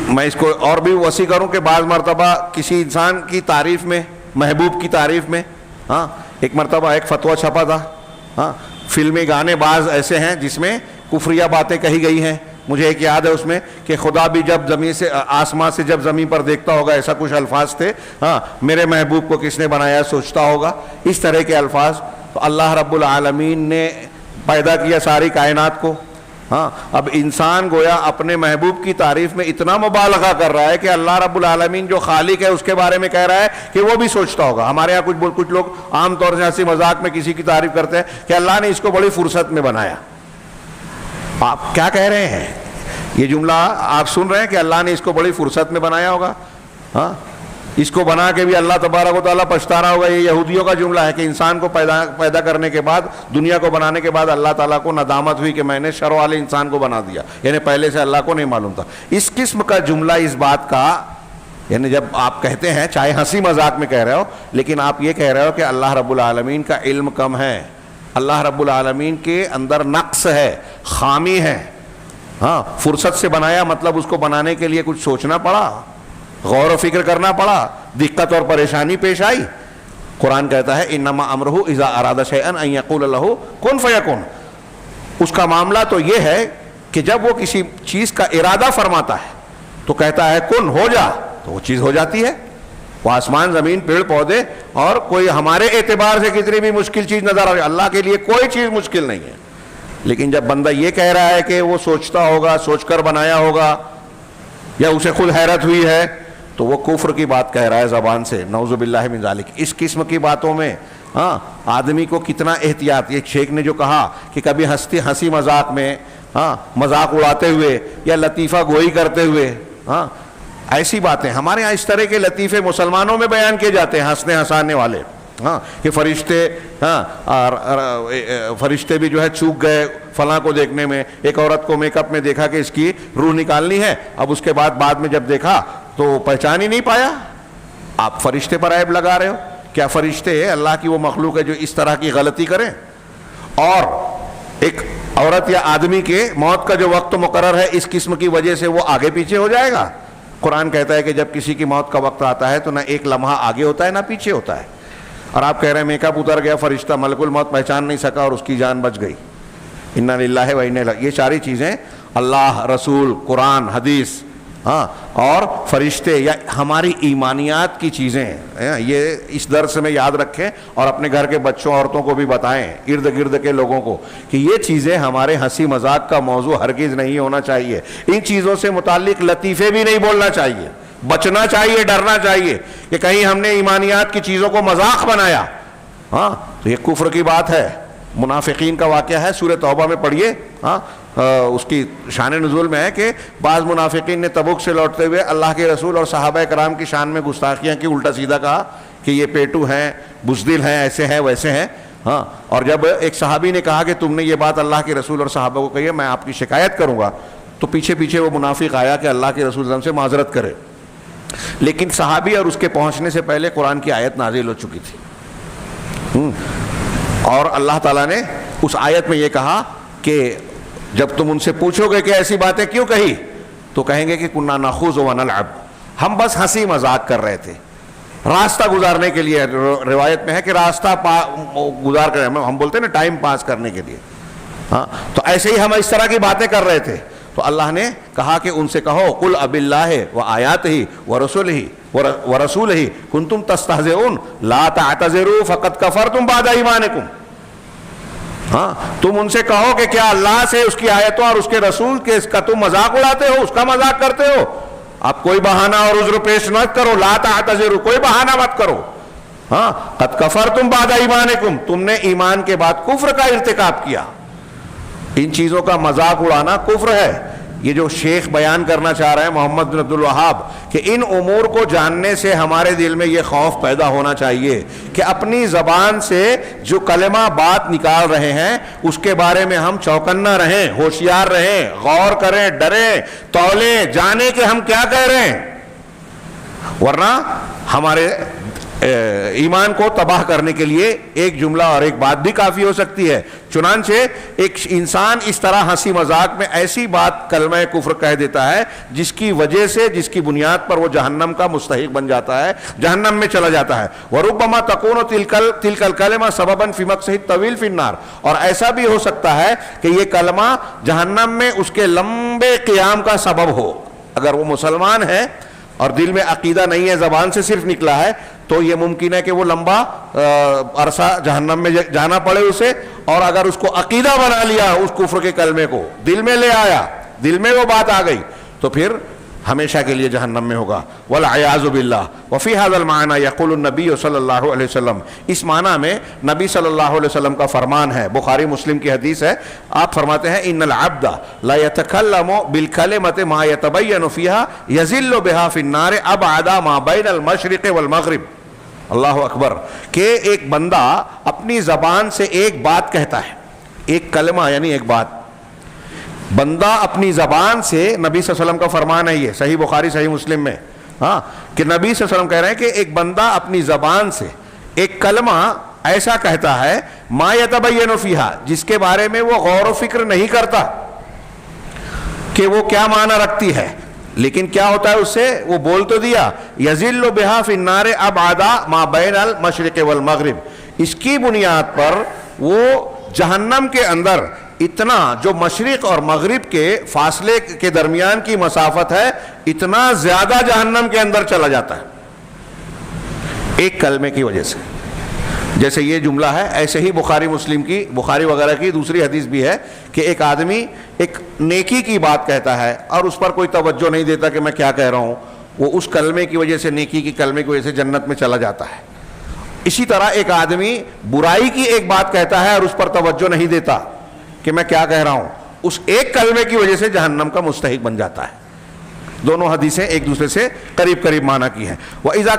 میں اس کو اور بھی وسیع کروں کہ بعض مرتبہ کسی انسان کی تعریف میں، محبوب کی تعریف میں، ہاں ایک مرتبہ ایک فتویٰ چھپا تھا، ہاں فلمی گانے بعض ایسے ہیں جس میں کفریہ باتیں کہی گئی ہیں. مجھے ایک یاد ہے اس میں کہ خدا بھی جب زمین سے، آسمان سے جب زمین پر دیکھتا ہوگا، ایسا کچھ الفاظ تھے. ہاں میرے محبوب کو کس نے بنایا سوچتا ہوگا، اس طرح کے الفاظ. تو اللہ رب العالمین نے پیدا کیا ساری کائنات کو. ہاں اب انسان گویا اپنے محبوب کی تعریف میں اتنا مبالغہ کر رہا ہے کہ اللہ رب العالمین جو خالق ہے اس کے بارے میں کہہ رہا ہے کہ وہ بھی سوچتا ہوگا. ہمارے ہاں کچھ لوگ عام طور سے ہنسی مذاق میں کسی کی تعریف کرتے ہیں کہ اللہ نے اس کو بڑی فرصت میں بنایا. آپ کیا کہہ رہے ہیں؟ یہ جملہ آپ سن رہے ہیں کہ اللہ نے اس کو بڑی فرصت میں بنایا ہوگا؟ ہاں اس کو بنا کے بھی اللہ تبارک و تعالیٰ پچھتا رہا ہوگا. یہ یہودیوں کا جملہ ہے کہ انسان کو پیدا کرنے کے بعد، دنیا کو بنانے کے بعد اللہ تعالیٰ کو ندامت ہوئی کہ میں نے شر والے انسان کو بنا دیا، یعنی پہلے سے اللہ کو نہیں معلوم تھا. اس قسم کا جملہ اس بات کا، یعنی جب آپ کہتے ہیں چاہے ہنسی مذاق میں کہہ رہے ہو، لیکن آپ یہ کہہ رہے ہو کہ اللہ رب العالمین کا علم کم ہے، اللہ رب العالمین کے اندر نقص ہے، خامی ہے. ہاں فرصت سے بنایا مطلب اس کو بنانے کے لیے کچھ سوچنا پڑا، غور و فکر کرنا پڑا، دقت اور پریشانی پیش آئی. قرآن کہتا ہے انما امرہ اذا اراد شیئا ان یقول لہ کن فیکن. اس کا معاملہ تو یہ ہے کہ جب وہ کسی چیز کا ارادہ فرماتا ہے تو کہتا ہے کن، ہو جا، تو وہ چیز ہو جاتی ہے. وہ آسمان زمین پیڑ پودے اور کوئی ہمارے اعتبار سے کتنی بھی مشکل چیز نظر آ رہی ہے، اللہ کے لیے کوئی چیز مشکل نہیں ہے. لیکن جب بندہ یہ کہہ رہا ہے کہ وہ سوچتا ہوگا، سوچ کر بنایا ہوگا، یا اسے خود حیرت ہوئی ہے، تو وہ کفر کی بات کہہ رہا ہے زبان سے، نعوذ باللہ من ذالک. اس قسم کی باتوں میں ہاں آدمی کو کتنا احتیاط. یہ شیخ نے جو کہا کہ کبھی ہنسی مذاق میں، ہاں مذاق اڑاتے ہوئے یا لطیفہ گوئی کرتے ہوئے، ہاں ایسی باتیں ہمارے ہاں اس طرح کے لطیفے مسلمانوں میں بیان کیے جاتے ہیں، ہنسنے ہنسانے والے. ہاں کہ فرشتے، ہاں فرشتے بھی جو ہے چوک گئے فلاں کو دیکھنے میں. ایک عورت کو میک اپ میں دیکھا کہ اس کی روح نکالنی ہے، اب اس کے بعد میں جب دیکھا تو پہچان ہی نہیں پایا. آپ فرشتے پر عیب لگا رہے ہو. کیا فرشتے اللہ کی وہ مخلوق ہے جو اس طرح کی غلطی کریں؟ اور ایک عورت یا آدمی کے موت کا جو وقت مقرر ہے اس قسم کی وجہ سے وہ آگے پیچھے ہو جائے گا؟ قرآن کہتا ہے کہ جب کسی کی موت کا وقت آتا ہے تو نہ ایک لمحہ آگے ہوتا ہے نہ پیچھے ہوتا ہے. اور آپ کہہ رہے ہیں میک اپ اتر گیا، فرشتہ ملک الموت پہچان نہیں سکا اور اس کی جان بچ گئی. انا للہ و انا الیہ. یہ ساری چیزیں اللہ، رسول، قرآن، حدیث، ہاں اور فرشتے یا ہماری ایمانیات کی چیزیں ہیں. یہ اس درس میں یاد رکھیں اور اپنے گھر کے بچوں عورتوں کو بھی بتائیں، ارد گرد کے لوگوں کو، کہ یہ چیزیں ہمارے ہنسی مذاق کا موضوع ہرگز نہیں ہونا چاہیے. ان چیزوں سے متعلق لطیفے بھی نہیں بولنا چاہیے، بچنا چاہیے، ڈرنا چاہیے کہ کہیں ہم نے ایمانیات کی چیزوں کو مذاق بنایا. ہاں تو یہ کفر کی بات ہے. منافقین کا واقعہ ہے، سورہ توبہ میں پڑھیے. ہاں اس کی شان نزول میں ہے کہ بعض منافقین نے تبوک سے لوٹتے ہوئے اللہ کے رسول اور صحابہ کرام کی شان میں گستاخیاں کی، الٹا سیدھا کہا کہ یہ پیٹو ہیں، بزدل ہیں، ایسے ہیں ویسے ہیں. ہاں اور جب ایک صحابی نے کہا کہ تم نے یہ بات اللہ کے رسول اور صحابہ کو کہی ہے، میں آپ کی شکایت کروں گا، تو پیچھے پیچھے وہ منافق آیا کہ اللہ کے رسول صلی اللہ علیہ وسلم سے معذرت کرے. لیکن صحابی اور اس کے پہنچنے سے پہلے قرآن کی آیت نازل ہو چکی تھی، اور اللہ تعالیٰ نے اس آیت میں یہ کہا کہ جب تم ان سے پوچھو گے کہ ایسی باتیں کیوں کہی، تو کہیں گے کہ کنا نخوض و نلعب، ہم بس ہنسی مذاق کر رہے تھے، راستہ گزارنے کے لیے. روایت میں ہے کہ راستہ گزار کر، ہم بولتے ہیں نا ٹائم پاس کرنے کے لیے. ہاں تو ایسے ہی ہم اس طرح کی باتیں کر رہے تھے. تو اللہ نے کہا کہ ان سے کہو قل اب اللہ و آیاتہ و رسولہ کنتم تستہزئون لا تعتذروا فقد کفرتم بعد ایمانکم. ہاں تم ان سے کہو کہ کیا اللہ سے، اس کی آیتوں اور اس کے رسول کے اس کا تم مذاق اڑاتے ہو، اس کا مذاق کرتے ہو؟ آپ کوئی بہانہ اور عذر پیش نہ کرو. لا تعتذروا، کوئی بہانہ مت کرو. ہاں قد کفرتم بعد ایمانکم، تم نے ایمان کے بعد کفر کا ارتکاب کیا. ان چیزوں کا مذاق اڑانا کفر ہے. یہ جو شیخ بیان کرنا چاہ رہے ہیں محمد بن عبد الوہاب کہ ان امور کو جاننے سے ہمارے دل میں یہ خوف پیدا ہونا چاہیے کہ اپنی زبان سے جو کلمہ بات نکال رہے ہیں اس کے بارے میں ہم چوکنا رہیں، ہوشیار رہیں، غور کریں، ڈریں، تولیں، جانیں کہ ہم کیا کہہ رہے ہیں. ورنہ ہمارے ایمان کو تباہ کرنے کے لیے ایک جملہ اور ایک بات بھی کافی ہو سکتی ہے. چنانچہ ایک انسان اس طرح ہنسی مذاق میں ایسی بات کلمہ کفر کہہ دیتا ہے جس کی وجہ سے، جس کی بنیاد پر وہ جہنم کا مستحق بن جاتا ہے، جہنم میں چلا جاتا ہے. وَرُبَّمَا تَكُونُ تِلْكَ الْكَلِمَةُ سَبَبًا فِي مَقْصِدِ الطَّوِيلِ فِي النَّارِ، اور ایسا بھی ہو سکتا ہے کہ یہ کلمہ جہنم میں اس کے لمبے قیام کا سبب ہو. اگر وہ مسلمان ہے اور دل میں عقیدہ نہیں ہے، زبان سے صرف نکلا ہے، تو یہ ممکن ہے کہ وہ لمبا عرصہ جہنم میں جانا پڑے اسے. اور اگر اس کو عقیدہ بنا لیا، اس کفر کے کلمے کو دل میں لے آیا، دل میں وہ بات آ گئی، تو پھر ہمیشہ کے لیے جہنم میں ہوگا. والعیاذ باللہ. وفی هذا المعنى يقول النبی صلی اللہ علیہ وسلم، اس معنی میں نبی صلی اللہ علیہ وسلم کا فرمان ہے، بخاری مسلم کی حدیث ہے. آپ فرماتے ہیں ان العبد لا يتكلم بالكلمة ما يتبين فيها يزل بها في النار ابعد ما بين المشرق والمغرب. اللہ اکبر. کہ ایک بندہ اپنی زبان سے ایک بات کہتا ہے، ایک کلمہ یعنی ایک بات، بندہ اپنی زبان سے، نبی صلی اللہ علیہ وسلم کا فرمان ہے یہ، صحیح بخاری صحیح مسلم میں، ہاں، کہ نبی صلی اللہ علیہ وسلم کہہ رہے ہیں کہ ایک بندہ اپنی زبان سے ایک کلمہ ایسا کہتا ہے، ما یتبین فیہا، جس کے بارے میں وہ غور و فکر نہیں کرتا کہ وہ کیا معنی رکھتی ہے، لیکن کیا ہوتا ہے اس سے، وہ بول تو دیا، یذل بہا فی النار ابعد ما بین المشرق والمغرب، اس کی بنیاد پر وہ جہنم کے اندر اتنا جو مشرق اور مغرب کے فاصلے کے درمیان کی مسافت ہے، اتنا زیادہ جہنم کے اندر چلا جاتا ہے ایک کلمے کی وجہ سے. جیسے یہ جملہ ہے، ایسے ہی بخاری مسلم کی، بخاری وغیرہ کی دوسری حدیث بھی ہے کہ ایک آدمی ایک نیکی کی بات کہتا ہے اور اس پر کوئی توجہ نہیں دیتا کہ میں کیا کہہ رہا ہوں، وہ اس کلمے کی وجہ سے، نیکی کی کلمے کی وجہ سے جنت میں چلا جاتا ہے. اسی طرح ایک آدمی برائی کی ایک بات کہتا ہے اور اس پر توجہ نہیں دیتا کہ میں کیا کہہ رہا ہوں، اس ایک کلمے کی وجہ سے جہنم کا مستحق بن جاتا ہے. دونوں حدیثیں ایک دوسرے سے قریب قریب معنی کی ہیں. وَإِذَا